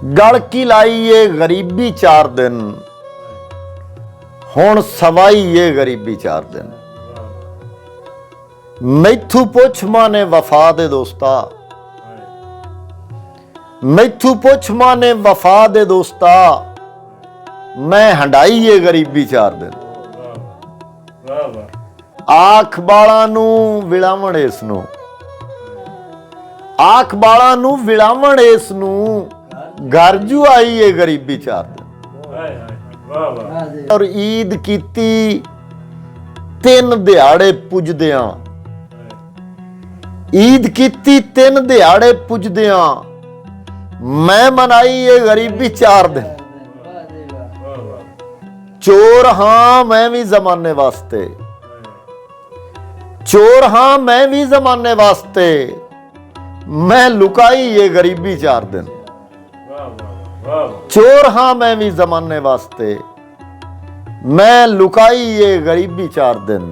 गल की लाई ये गरीबी 4 दिन, हुण सवाई ये गरीबी 4 दिन। मैथू पुछ माने वफा दे दोस्ता, मैथू पुछ माने वफा दे दोस्ता, मैं हंडाई ये गरीबी 4 दिन। आख बाला नू विलावण इस नू, आख बाला नू विलावण इस नू, घर जू आई ये गरीबी 4 दिन। और ईद कीती 3 दिहाड़े पुजदियां, ईद कीती 3 दिहाड़े पुजदियां, मैं मनाई ये गरीबी 4 दिन। चोर हां मैं भी जमाने वास्ते, चोर हां मैं भी जमाने वास्ते, मैं लुकाई ये गरीबी 4 दिन। चोर हां मैं भी जमाने वास्ते, मैं लुकाई ये गरीबी 4 दिन।